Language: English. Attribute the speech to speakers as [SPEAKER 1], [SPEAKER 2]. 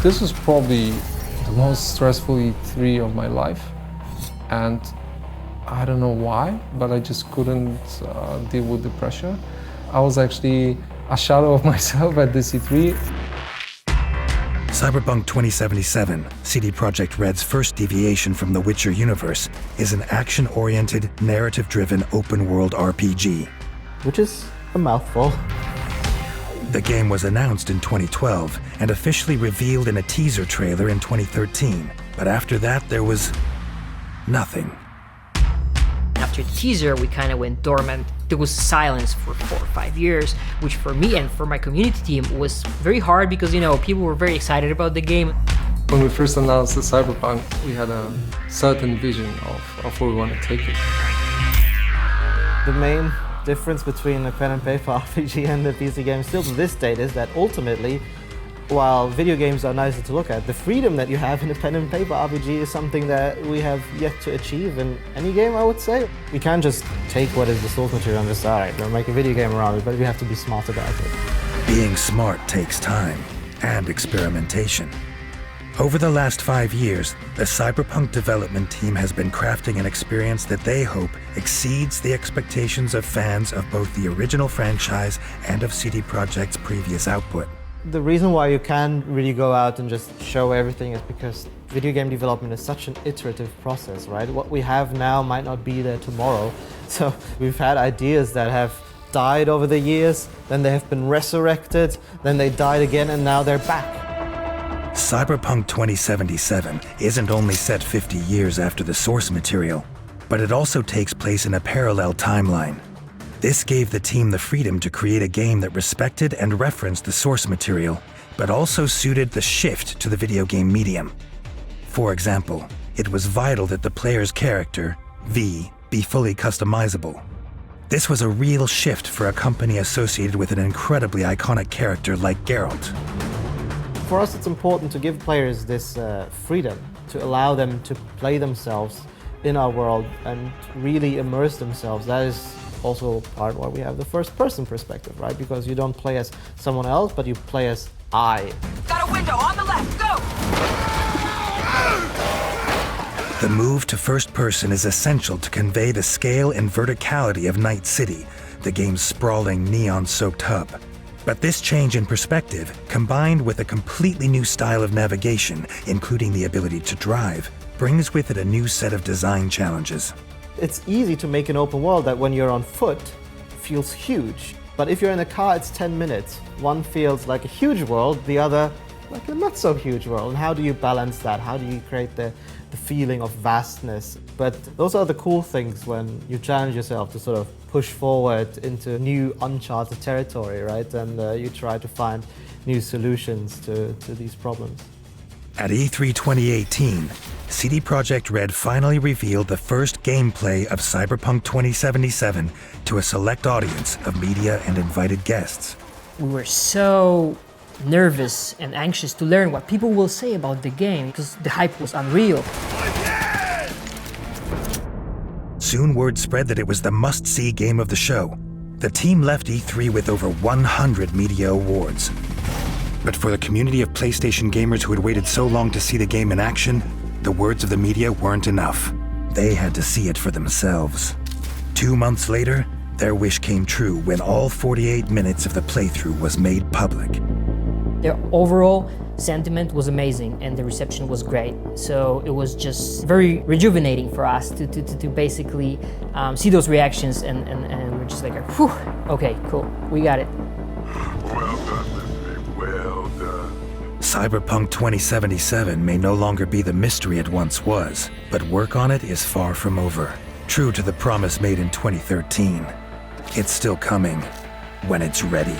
[SPEAKER 1] This was probably the most stressful E3 of my life, and I don't know why, but I just couldn't deal with the pressure. I was actually a shadow of myself at this E3.
[SPEAKER 2] Cyberpunk 2077, CD Projekt RED's first deviation from the Witcher universe, is an action-oriented, narrative-driven open-world RPG.
[SPEAKER 3] Which is a mouthful.
[SPEAKER 2] The game was announced in 2012 and officially revealed in a teaser trailer in 2013, but after that there was nothing.
[SPEAKER 4] After the teaser, we kind of went dormant. There was silence for 4 or 5 years, which for me and for my community team was very hard because, people were very excited about the game.
[SPEAKER 1] When we first announced the Cyberpunk, we had a certain vision of where we want to take it.
[SPEAKER 3] The main difference between a pen and paper RPG and the PC game still to this date is that ultimately, while video games are nicer to look at, the freedom that you have in a pen and paper RPG is something that we have yet to achieve in any game, I would say. We can't just take what is the source material and just, all right, we'll make a video game around it, but we have to be smart about it.
[SPEAKER 2] Being smart takes time and experimentation. Over the last 5 years, the Cyberpunk development team has been crafting an experience that they hope exceeds the expectations of fans of both the original franchise and of CD Projekt's previous output.
[SPEAKER 3] The reason why you can't really go out and just show everything is because video game development is such an iterative process, right? What we have now might not be there tomorrow. So we've had ideas that have died over the years, then they have been resurrected, then they died again, and now they're back.
[SPEAKER 2] Cyberpunk 2077 isn't only set 50 years after the source material, but it also takes place in a parallel timeline. This gave the team the freedom to create a game that respected and referenced the source material, but also suited the shift to the video game medium. For example, it was vital that the player's character, V, be fully customizable. This was a real shift for a company associated with an incredibly iconic character like Geralt.
[SPEAKER 3] For us, it's important to give players this freedom, to allow them to play themselves in our world and really immerse themselves. That is also part why we have the first-person perspective, right? Because you don't play as someone else, but you play as I.
[SPEAKER 5] Got a window on the left, go!
[SPEAKER 2] The move to first person is essential to convey the scale and verticality of Night City, the game's sprawling, neon-soaked hub. But this change in perspective, combined with a completely new style of navigation, including the ability to drive, brings with it a new set of design challenges.
[SPEAKER 3] It's easy to make an open world that when you're on foot feels huge. But if you're in a car, it's 10 minutes. One feels like a huge world, the other like a not so huge world. And how do you balance that? How do you create the feeling of vastness? But those are the cool things when you challenge yourself to sort of push forward into new uncharted territory, right? And you try to find new solutions to these problems.
[SPEAKER 2] At E3 2018, CD Projekt RED finally revealed the first gameplay of Cyberpunk 2077 to a select audience of media and invited guests.
[SPEAKER 4] We were so nervous and anxious to learn what people will say about the game because the hype was unreal.
[SPEAKER 2] Soon word spread that it was the must-see game of the show. The team left E3 with over 100 media awards. But for the community of PlayStation gamers who had waited so long to see the game in action, the words of the media weren't enough. They had to see it for themselves. 2 months later, their wish came true when all 48 minutes of the playthrough was made public.
[SPEAKER 4] The overall sentiment was amazing and the reception was great. So it was just very rejuvenating for us to basically see those reactions and we're just like, whew, okay, cool, we got it.
[SPEAKER 6] Well done, Leslie, well done.
[SPEAKER 2] Cyberpunk 2077 may no longer be the mystery it once was, but work on it is far from over. True to the promise made in 2013, it's still coming when it's ready.